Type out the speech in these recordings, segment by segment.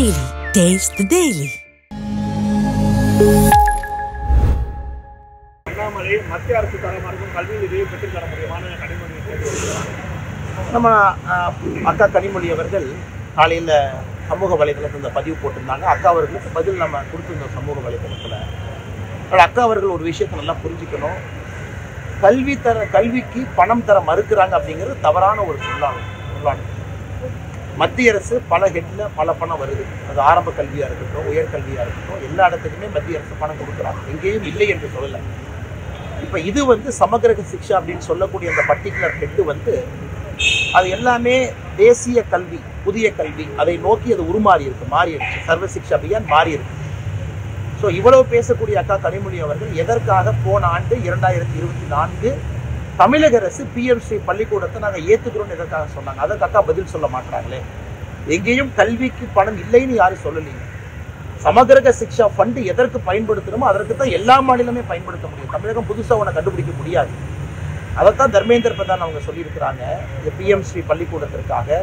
Daily. Taste the Daily. Annamalai மத்திய அரசு தரமாகவும் கல்வி நிதியை பெற்றுத் தர முடியுமான கனிமொழி நம்ம அக்கா கனிமொழி அவர்கள் காலையில் சமூக வலைதளத்தில் இந்த பதிவு போட்டிருந்தாங்க. அக்கா அவர்களுக்கு பதில் நம்ம கொடுத்துருந்தோம் சமூக வலைதளத்தில். அக்கா அவர்கள் ஒரு விஷயத்தை நல்லா புரிஞ்சுக்கணும். கல்விக்கு பணம் தர மறுக்கிறாங்க அப்படிங்கிறது தவறான ஒரு சொல்லாണ്. மத்திய அரசு பல ஹெட்ல பல பணம் வருது. அது ஆரம்ப கல்வியாக இருக்கட்டும், உயர்கல்வியாக இருக்கட்டும், எல்லா இடத்துக்குமே மத்திய அரசு பணம் கொடுக்குறாங்க. எங்கேயும் இல்லை என்று சொல்லலை. இப்போ இது சமகிரக சிக்ஷா அப்படின்னு சொல்லக்கூடிய அந்த பர்டிகுலர் ஹெட்டு அது எல்லாமே தேசிய கல்வி, புதிய கல்வி, அதை நோக்கி அது மாறிடுச்சு. சர்வ சிக்ஷா அபியான் மாறி இருக்கு. ஸோ இவ்வளவு பேசக்கூடிய அக்கா கனிமொழி அவர்கள் எதற்காக போன ஆண்டு 2024 தமிழக அரசு பிஎம்சி பள்ளிக்கூடத்தை நாங்கள் ஏற்றுக்கிறோம்னு எதற்காக சொன்னாங்க? அதற்கு அக்கா பதில் சொல்ல மாட்டாங்களே. எங்கேயும் கல்விக்கு பணம் இல்லைன்னு யாரும் சொல்லலைங்க. சமகிரக சிக்ஷா ஃபண்டு எதற்கு பயன்படுத்தணுமோ அதற்கு தான் எல்லா மாநிலமே பயன்படுத்த முடியும். தமிழகம் புதுசாக ஒன்று கண்டுபிடிக்க முடியாது. அதைத்தான் தர்மேந்திர பிரதான் அவங்க சொல்லியிருக்கிறாங்க. இந்த பிஎம்ஸ்ரீ பள்ளிக்கூடத்திற்காக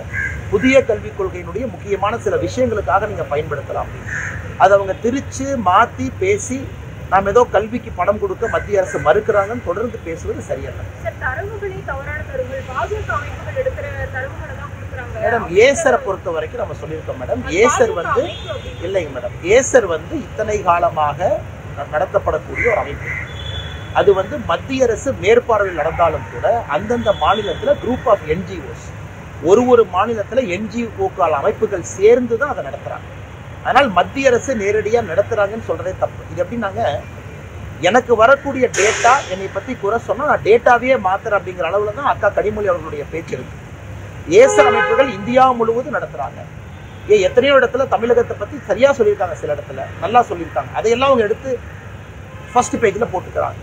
புதிய கல்விக் கொள்கையினுடைய முக்கியமான சில விஷயங்களுக்காக நீங்கள் பயன்படுத்தலாம். அதை அவங்க திரிச்சு மாற்றி பேசி நாம் ஏதோ கல்விக்கு பணம் கொடுக்க மத்திய அரசு மறுக்கிறாங்கன்னு தொடர்ந்து பேசுவது சரியல்ல. மேடம் ஏசரை பொறுத்த வரைக்கும் நம்ம சொல்லியிருக்கோம் மேடம். ஏசர் இல்லைங்க மேடம். ஏசர் இத்தனை காலமாக நடத்தப்படக்கூடிய ஒரு அமைப்பு. அது மத்திய அரசு மேற்பார்வையில் நடந்தாலும் கூட அந்தந்த மாநிலத்தில் குரூப் ஆஃப் என்ஜிஓஸ், ஒரு மாநிலத்தில் என்ஜிஓக்கள் அமைப்புகள் சேர்ந்து தான் அதை நடத்துறாங்க. அதனால் மத்திய அரசு நேரடியாக நடத்துறாங்கன்னு சொல்றதே தப்பு. இது எப்படின்னாங்க, எனக்கு வரக்கூடிய டேட்டா என்னை பற்றி குறை சொன்னால் நான் டேட்டாவே மாத்துறேன் அப்படிங்கிற அளவில் தான் அக்கா கனிமொழி அவர்களுடைய பேச்சு இருக்கு. ஏசர் அமைப்புகள் இந்தியா முழுவதும் நடத்துறாங்க. எத்தனையோ இடத்துல தமிழகத்தை பற்றி சரியா சொல்லியிருக்காங்க, சில இடத்துல நல்லா சொல்லியிருக்காங்க. அதையெல்லாம் அவங்க எடுத்து ஃபர்ஸ்ட் பேஜில் போட்டுக்கிறாங்க.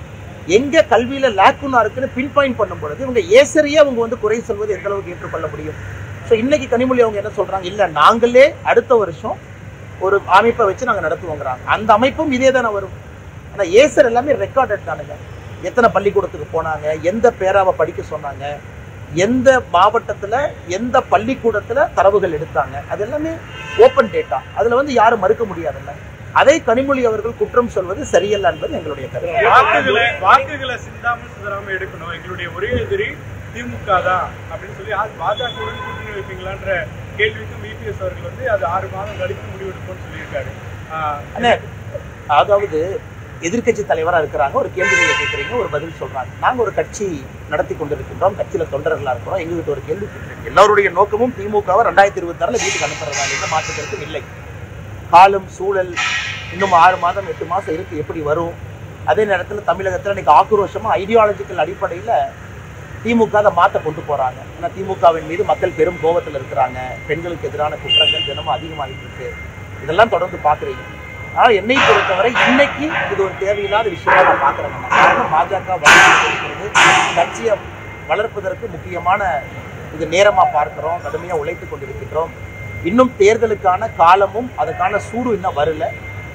எங்க கல்வியில லேக்குன்னா இருக்குன்னு பின் பாயிண்ட் பண்ணும் பொழுது இவங்க ஏசரையே அவங்க குறை சொல்வது எந்த அளவுக்கு ஏற்றுக்கொள்ள முடியும்? ஸோ இன்னைக்கு கனிமொழி அவங்க என்ன சொல்றாங்க, இல்லை நாங்களே அடுத்த வருஷம் ஒரு அமைப்பை வச்சு நாங்கள் நடத்துவோங்கிறாங்க. அந்த அமைப்பும் இதே தானே வரும். ஆனால் ஏசர் எல்லாமே ரெக்கார்டட் தானுங்க. எத்தனை பள்ளிக்கூடத்துக்கு போனாங்க, எந்த பேராவை படிக்க சொன்னாங்க, எந்த மாவட்டத்தில் எந்த பள்ளிக்கூடத்தில் தரவுகள் எடுத்தாங்க, அது எல்லாமே ஓப்பன் டேட்டா. அதில் யாரும் மறுக்க முடியாதுல்ல. அதை கனிமொழி அவர்கள் குற்றம் சொல்வது சரியல்ல என்பது எங்களுடைய கருத்து. வாக்குகளை சிந்தாமல் எடுக்கணும். எங்களுடைய ஒரே எதிரி திமுக தான் அப்படின்னு சொல்லி பாஜகவுடன் கூட்டணி வைப்பீங்களான்ற கேள்விக்கு விபிஎஸ் அவர்கள் அது 6 மாதம் கழித்து முடிவெடுப்போம்னு சொல்லியிருக்காரு. அதாவது எதிர்கட்சி தலைவராக இருக்கிறாங்க, ஒரு கேள்விகளை கேட்குறீங்க, ஒரு பதில் சொல்றாங்க. நாங்கள் ஒரு கட்சி நடத்தி கொண்டிருக்கின்றோம், கட்சியில தொண்டர்களாக இருக்கிறோம். எங்ககிட்ட ஒரு கேள்வி கேட்குறீங்க. எல்லாருடைய நோக்கமும் திமுகவை 2026 வீட்டுக்கு அனுப்புறதா எந்த மாற்றத்திற்கும் இல்லை. காலம் சூழல் இன்னும் 6 மாதம் 8 மாதம் இருக்கு, எப்படி வரும்? அதே நேரத்தில் தமிழகத்தில் இன்னைக்கு ஆக்ரோஷமா ஐடியாலஜிக்கல் அடிப்படையில் திமுக அதை மாற்ற கொண்டு போறாங்க. ஏன்னா திமுகவின் மீது மக்கள் பெரும் கோபத்தில் இருக்கிறாங்க. பெண்களுக்கு எதிரான குற்றங்கள் தினமும் அதிகமாகிட்டு இருக்கு. இதெல்லாம் தொடர்ந்து பார்க்குறீங்க. ஆனால் என்னை பொறுத்தவரை இன்னைக்கு இது ஒரு தேவையில்லாத விஷயமா நான் பார்க்குறேங்க. காரணம் பாஜக வளர்ந்து கட்சியை வளர்ப்பதற்கு முக்கியமான இது நேரமாக பார்க்கிறோம், கடுமையாக உழைத்து கொண்டிருக்கின்றோம். இன்னும் தேர்தலுக்கான காலமும் அதுக்கான சூடு இன்னும் வரல.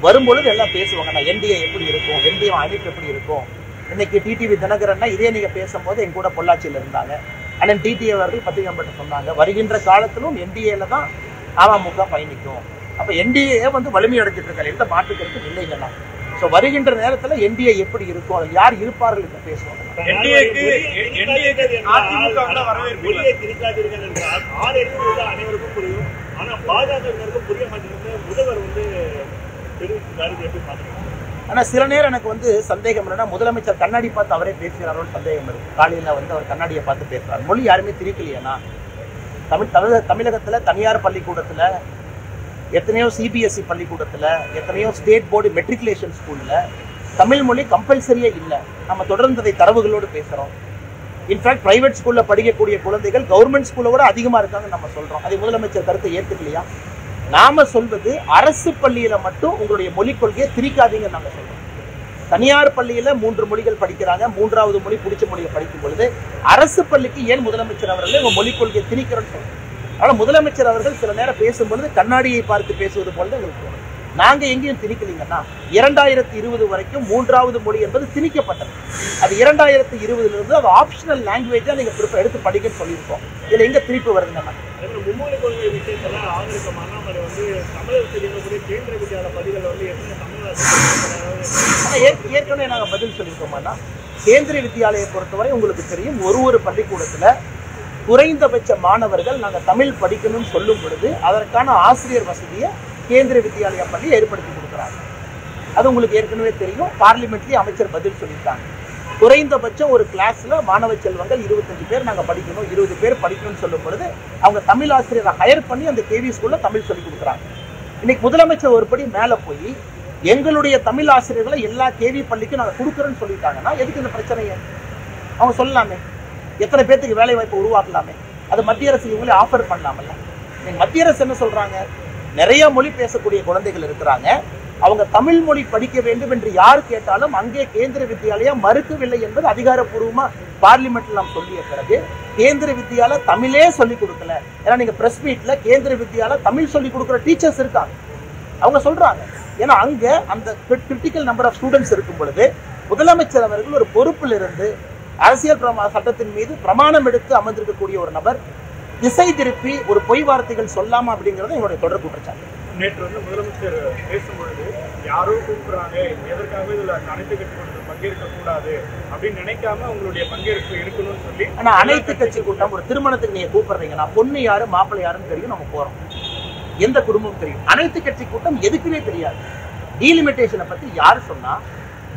வரும்பொழுது எல்லாம் பேசுவாங்க, நான் என்டிஏ எப்படி இருக்கும், என்டிஏ அமைப்பு எப்படி இருக்கும். இன்னைக்கு டிடிவி தினகரன்னா இதே நீங்க பேசும்போது எங்க கூட பொள்ளாச்சியில் இருந்தாங்க. அண்ணன் டிடிவி அவர்கள் பத்திரிகை சொன்னாங்க, வருகின்ற காலத்திலும் என்டிஏல தான் அமமுக பயணிக்கும். அப்ப என்டிஏ வலிமை அடைஞ்சிட்டு இருக்காரு, எந்த மாற்றுக்கிறது இல்லைங்களா? ஸோ வருகின்ற நேரத்தில் என்டிஏ எப்படி இருக்கும், அதில் யார் இருப்பார்கள் என்று பேசுவாங்க. அனைவருக்கும் புரியும். ஆனா பாஜகவினருக்கும் புரிய மாட்டேங்குது. முதல்வர் எப்படி பாத்துக்கலாம்? ஆனா சில நேரம் எனக்கு சந்தேகம் என்னன்னா, முதலமைச்சர் கண்ணாடி பார்த்து அவரே பேசுகிறாரோன்னு சந்தேகம் இருக்கு. காலையில அவர் கண்ணாடியை பார்த்து பேசுறாரு. மொழி யாருமே திரிக்கலையா? தமிழகத்துல தனியார் பள்ளிக்கூடத்துல, எத்தனையோ சிபிஎஸ்இ பள்ளிக்கூடத்துல, எத்தனையோ ஸ்டேட் போர்டு மெட்ரிகுலேஷன் ஸ்கூல்ல தமிழ் மொழி கம்பல்சரியே இல்லை. நம்ம தொடர்ந்து அதை தரவுகளோடு பேசுறோம். இன்ஃபேக்ட் பிரைவேட் ஸ்கூல்ல படிக்கக்கூடிய குழந்தைகள் கவர்மெண்ட் ஸ்கூல்ல விட அதிகமா இருக்காங்கன்னு நம்ம சொல்றோம். அதை முதலமைச்சர் கருத்தை ஏற்றுக்கலையா? நாம சொல்வது அரசு பள்ளியில மட்டும் உங்களுடைய மொழிக் கொள்கையை திரிக்காதீங்கன்னு நாங்க சொல்றோம். தனியார் பள்ளியில 3 மொழிகள் படிக்கிறாங்க, 3வது மொழி பிடிச்ச மொழியை படிக்கும் பொழுது அரசு பள்ளிக்கு ஏன் முதலமைச்சர் அவர்கள் உங்க மொழிக் கொள்கையை திணிக்கிறோன்னு சொல்றோம். ஆனா முதலமைச்சர் அவர்கள் சில நேரம் பேசும்பொழுது கண்ணாடியை பார்த்து பேசுவது போல எங்களுக்கு தோணும். நாங்க எங்கேயும் திணிக்கலீங்கன்னா 2020 வரைக்கும் 3வது மொழி என்பது திணிக்கப்பட்டது. அது 2020 அது ஆப்ஷனல் லாங்குவேஜா நீங்க எடுத்து படிக்கன்னு சொல்லியிருக்கோம். இதுல எங்க திருப்பி வருதுன்னா மும்மொழி கொள்கை விஷயத்தெல்லாம் ஆதரிக்கும் அண்ணாமலை வந்து தமிழகத்தில் இருக்கக்கூடிய கேந்திர வித்யாலய பள்ளிகள் வந்து எத்தனை தமிழ் ஏற்கனவே நாங்கள் பதில் சொல்லியிருக்கோம்னா கேந்திரிய வித்யாலயை பொறுத்தவரை உங்களுக்கு தெரியும் ஒரு பள்ளிக்கூடத்துல குறைந்தபட்ச மாணவர்கள் நாங்கள் தமிழ் படிக்கணும்னு சொல்லும் பொழுது அதற்கான ஆசிரியர் வசதியை கேந்திரிய வித்யாலயா பள்ளி ஏற்படுத்தி கொடுக்குறாங்க. அது உங்களுக்கு ஏற்கனவே தெரியும். பார்லிமெண்ட்லேயே அமைச்சர் பதில் சொல்லியிருக்காங்க. குறைந்தபட்சம் ஒரு கிளாஸ்ல மாணவ செல்வங்கள் 25 பேர் நாங்கள் படிக்கணும், 20 பேர் படிக்கணும்னு சொல்லும் பொழுது அவங்க தமிழ் ஆசிரியரை ஹையர் பண்ணி அந்த கேவி ஸ்கூல்ல தமிழ் சொல்லி கொடுக்குறாங்க. இன்னைக்கு முதலமைச்சர் ஒருபடி மேலே போய் எங்களுடைய தமிழ் ஆசிரியர்களை எல்லா கேவி பள்ளிக்கும் நாங்கள் கொடுக்குறோன்னு சொல்லிட்டாங்கன்னா எதுக்கு இந்த பிரச்சனையை அவங்க சொல்லலாமே? எத்தனை பேருக்கு வேலை வாய்ப்பு உருவாக்கலாமே? அது மத்திய அரசு இவங்களே ஆஃபர் பண்ணலாமல்ல. இன்னைக்கு மத்திய அரசு என்ன சொல்றாங்க? நிறைய மொழி பேசக்கூடிய குழந்தைகள் இருக்கிறாங்க, அவங்க தமிழ் மொழி படிக்க வேண்டும் என்று யார் கேட்டாலும் அங்கே கேந்திர வித்யாலயா மறுக்கவில்லை என்பது அதிகாரப்பூர்வமா பார்லிமெண்ட்ல நாம் சொல்லிய பிறகு கேந்திர வித்யாலயா தமிழே சொல்லிக் கொடுக்கல. ஏன்னா நீங்க பிரஸ் மீட்ல கேந்திர வித்யாலயா தமிழ் சொல்லிக் கொடுக்குற டீச்சர்ஸ் இருக்காங்க, அவங்க சொல்றாங்க. ஏன்னா அங்க அந்த கிரிட்டிக்கல் நம்பர் ஆஃப் ஸ்டூடெண்ட்ஸ் இருக்கும் பொழுது முதலமைச்சர் அவர்கள் ஒரு பொறுப்பில் இருந்து அரசியல் சட்டத்தின் மீது பிரமாணம் எடுத்து அமர்ந்திருக்கக்கூடிய ஒரு நபர் திசை திருப்பி ஒரு பொய் வார்த்தைகள் சொல்லாமா அப்படிங்கறது என்னுடைய தொடர் குற்றச்சாட்டு. நேற்று வந்து முதலமைச்சர் பேசும்பொழுது யாரோ கூப்பிடுறாங்க, எதற்காக இதுல அனைத்து கட்சி கூட்டத்தில் பங்கேற்க கூடாது அப்படின்னு நினைக்காம உங்களுடைய பங்கேற்பு இருக்கணும்னு சொல்லி. ஆனா அனைத்து கட்சி கூட்டம் ஒரு திருமணத்துக்கு நீங்க கூப்பிடுறீங்கன்னா பொண்ணு யாரு மாப்பிள்ளை யாருன்னு தெரியும், நம்ம போறோம், எந்த குடும்பம் தெரியும். அனைத்து கட்சி கூட்டம் எதுக்குமே தெரியாது. டீலிமிட்டேஷனை பத்தி யாரு சொன்னா?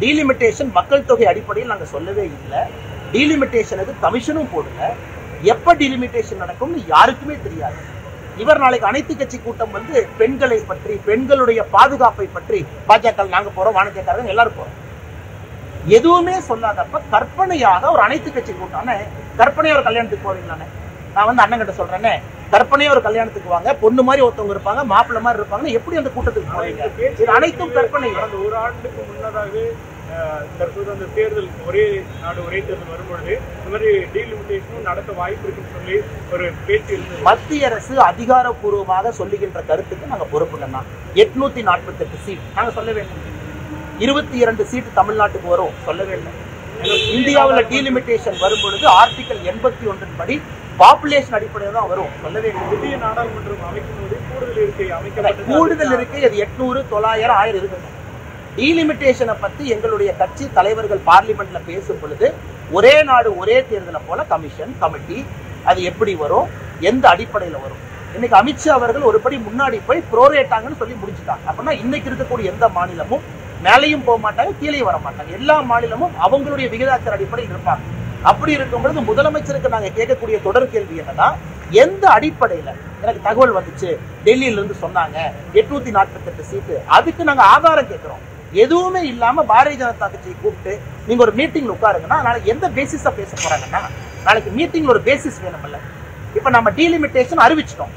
டீலிமிட்டேஷன் மக்கள் தொகை அடிப்படையில் நாங்க சொல்லவே இல்லை. டீலிமிட்டேஷனுக்கு கமிஷனும் போடல. எப்ப டீலிமிட்டேஷன் நடக்கும்னு யாருக்குமே தெரியாது. இவர் நாளைக்கு அனைத்து கட்சி கூட்டம் வந்து பெண்களை பற்றி, பெண்களுடைய பாதுகாப்பை பற்றி, பாஜக நாங்க போறோம், வானதியக்காரங்க எல்லாரும் போறோம், எதுவுமே சொல்லாதப்ப கற்பனையாக ஒரு அனைத்து கட்சி கூட்டம். கற்பனையா ஒரு கல்யாணத்துக்கு போவீங்களானே? நான் வந்து அண்ணன் கிட்ட சொல்றேன்னே, கற்பனையா ஒரு கல்யாணத்துக்கு வாங்க, பொண்ணு மாதிரி ஒருத்தவங்க இருப்பாங்க, மாப்பிள்ளை மாதிரி இருப்பாங்க, எப்படி அந்த கூட்டத்துக்கு போவீங்க? இது அனைத்தும் கற்பனை. அந்த ஒரு ஆண்டுக்கு முன்னதாகவே தற்போது அந்த தேர்தல் ஒரே நாடு ஒரே தேர்தல் வரும்பொழுது இந்த மாதிரி டீலிமிட்டேஷனும் நடத்த வாய்ப்பு இருக்குன்னு சொல்லி ஒரு பேச்சு இருந்தது. மத்திய அரசு அதிகாரப்பூர்வமாக சொல்லுகின்ற கருத்துக்கு நாங்க பொறுப்புங்கன்னா 848 சீட் நாங்க சொல்ல வேண்டும். 22 சீட் தமிழ்நாட்டுக்கு வரும், சொல்லவே இல்லை. இந்தியாவில் டீலிமிட்டேஷன் வரும்பொழுது ஆர்டிகல் 81 படி பாப்புலேஷன் அடிப்படையில் தான் வரும், சொல்லவே இல்லை. புதிய நாடாளுமன்றம் அமைக்கும் போது கூடுதல் இருக்கை அமைக்கப்பட்டது. கூடுதல் இருக்கை அது 800, 900, 1000 இருக்குது. டீலிமிட்டேஷனை பத்தி எங்களுடைய கட்சி தலைவர்கள் பார்லிமெண்ட்ல பேசும் பொழுது ஒரே நாடு ஒரே தேர்தலை போல கமிஷன் கமிட்டி அது எப்படி வரும், எந்த அடிப்படையில வரும். இன்னைக்கு அமித்ஷா அவர்கள் ஒருபடி முன்னாடி போய் ப்ரோரேட்டாங்கன்னு சொல்லி முடிச்சுட்டாங்க. அப்படின்னா இன்னைக்கு இருக்கக்கூடிய எந்த மாநிலமும் மேலையும் போக மாட்டாங்க, கீழே வர மாட்டாங்க. எல்லா மாநிலமும் அவங்களுடைய விகிதாச்சார அடிப்படையில் இருப்பாங்க. அப்படி இருக்கும் பொழுது முதலமைச்சருக்கு நாங்க கேட்கக்கூடிய தொடர் கேள்வி என்னன்னா, எந்த அடிப்படையில எனக்கு தகவல் வந்துச்சு, டெல்லியில இருந்து சொன்னாங்க 848 சீட்டு, அதுக்கு நாங்க ஆதாரம் கேட்கிறோம். எதுவுமே இல்லாம பாரதிய ஜனதா கட்சியை கூப்பிட்டு நீங்க ஒரு மீட்டிங்ல உட்காருங்கன்னா நாளைக்கு எந்த பேசிஸா பேச போறாங்கன்னா, நாளைக்கு மீட்டிங்ல ஒரு பேசிஸ் வேணும்ல. இப்ப நம்ம டீலிமிட்டேஷன் அறிவிச்சிட்டோம்,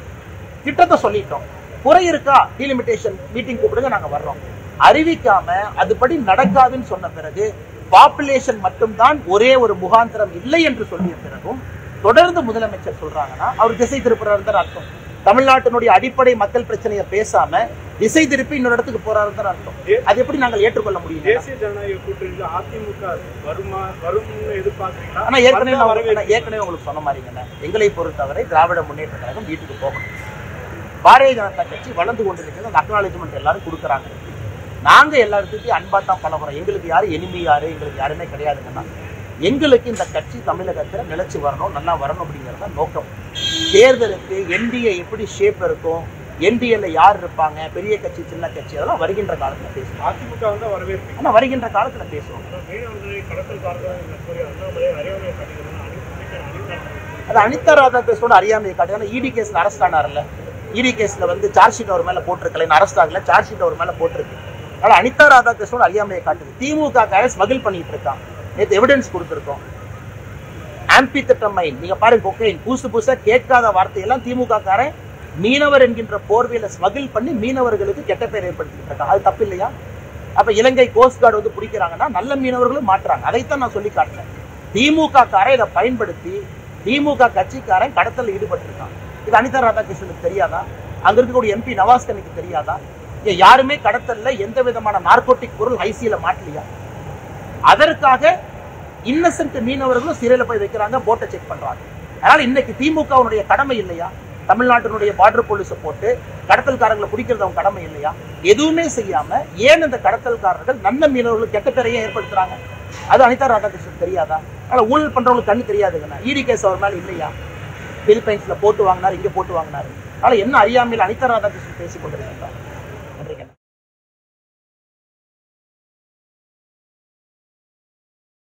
திட்டத்தை சொல்லிட்டோம், குறை இருக்கா டீலிமிட்டேஷன் மீட்டிங் கூப்பிடுங்க நாங்க வர்றோம். அறிவிக்காம அதுபடி நடக்காதுன்னு சொன்ன பிறகு பாப்புலேஷன் மட்டும்தான் ஒரே ஒரு முகாந்திரம் இல்லை என்று சொல்லிய பிறகும் தொடர்ந்து முதலமைச்சர் சொல்றாங்கன்னா அவர் திசை திருப்புறாரு அர்த்தம். தமிழ்நாட்டினுடைய அடிப்படை மக்கள் பிரச்சனையை பேசாம திசை திருப்பி இன்னொரு இடத்துக்கு போறாரு அர்த்தம். அது எப்படி நாங்கள் ஏற்றுக்கொள்ள முடியும்? தேசிய ஜனநாயக கூட்டணியில் அதிமுக வரும்னு எதிர்பார்க்கிறீங்களா? ஆனா ஏற்கனவே உங்களுக்கு சொன்ன மாதிரிங்க, எங்களை பொறுத்தவரை திராவிட முன்னேற்ற கழகம் வீட்டுக்கு போகணும். பாரதிய ஜனதா கட்சி வளர்ந்து கொண்டிருக்கிறது, அந்த அக்னாலஜ்மெண்ட் எல்லாரும் கொடுக்குறாங்க. நாங்க எல்லாத்துக்கும் அன்பா தான் பழகுறோம். எங்களுக்கு யாரு எனிமி யாரு, எங்களுக்கு யாருமே கிடையாதுங்கன்னா, எங்களுக்கு இந்த கட்சி தமிழகத்தில் நிலைச்சு வரணும், நல்லா வரணும் அப்படிங்கிறத நோக்கம். தேர்தலுக்கு என்டிஏ எப்படி ஷேப் இருக்கும், என்டிஏல யார் இருப்பாங்க, பெரிய கட்சி சின்ன கட்சி, அதெல்லாம் வருகின்ற காலத்துல பேசுவோம். அதிமுக வந்து வரவேற்பு, ஆனா வருகின்ற காலத்துல பேசுவோம். அது அனிதா ராதாகிருஷ்ணனோட அறியாமையை காட்டுது. இடி கேஸ்ல அரெஸ்ட் ஆனார்ல, இடி கேஸ்ல வந்து சார்ஜ் ஷீட் அவர் மேல போட்டிருக்கல, அரெஸ்ட் ஆகல, சார்ஜ் ஷீட் அவர் மேல போட்டிருக்கு. அதனால அனிதா ராதாகிருஷ்ணனோட அறியாமையை காட்டுது. திமுக ஸ்மகிள் பண்ணிட்டு இருக்கான். நேற்று எவிடன்ஸ் கொடுத்துருக்கோம். ஆம்பித்தட்டமைன் நீங்க பாருங்க, கொக்கைன், புதுசா கேட்காத வார்த்தையெல்லாம் திமுக காரன் மீனவர் என்கின்ற போர்வையில ஸ்மகிள் பண்ணி மீனவர்களுக்கு கெட்ட பேர் ஏற்படுத்திட்டு இருக்காங்க. அது தப்பு இல்லையா? அப்ப இலங்கை கோஸ்ட் கார்டு வந்து பிடிக்கிறாங்கன்னா நல்ல மீனவர்களும் மாற்றுறாங்க. அதைத்தான் நான் சொல்லி காட்டுறேன். திமுக காரன் இதை பயன்படுத்தி திமுக கட்சிக்காரன் கடத்தல ஈடுபட்டிருக்கான். இது அனிதா ராதாகிருஷ்ணனுக்கு தெரியாதா? அங்க இருக்கக்கூடிய எம்பி நவாஸ்கனுக்கு தெரியாதா? யாருமே கடத்தல்ல எந்த விதமான நார்கோட்டிக் பொருள் ஐசியில மாட்டலையா? அதற்காக இன்னசென்ட் மீனவர்களும் சிறையில போய் வைக்கிறாங்க, போட்டை செக் பண்றாங்க. அதனால இன்னைக்கு திமுகவுடைய கடமை இல்லையா? தமிழ்நாட்டினுடைய பார்டர் போலீஸை போட்டு கடத்தல்காரங்களை பிடிக்கிறது அவங்க கடமை இல்லையா? எதுவுமே செய்யாம ஏன் இந்த கடத்தல்காரர்கள் நல்ல மீனவர்களுக்கு கெட்ட பேரையே ஏற்படுத்துறாங்க? அது அனிதா ராதாகிருஷ்ணன் தெரியாதா? அதனால ஊழல் பண்றவங்களுக்கு கண்ணு தெரியாதுங்கண்ணா. இடி கேஸ் அவர் மேல இல்லையா? பிலிப்பைன்ஸ்ல போட்டு வாங்கினார், இங்க போட்டு வாங்கினாரு. அதனால என்ன அறியாமையில் அனிதா ராதாகிருஷ்ணன் பேசிக் கொண்டிருக்கின்றார். நன்றிங்க.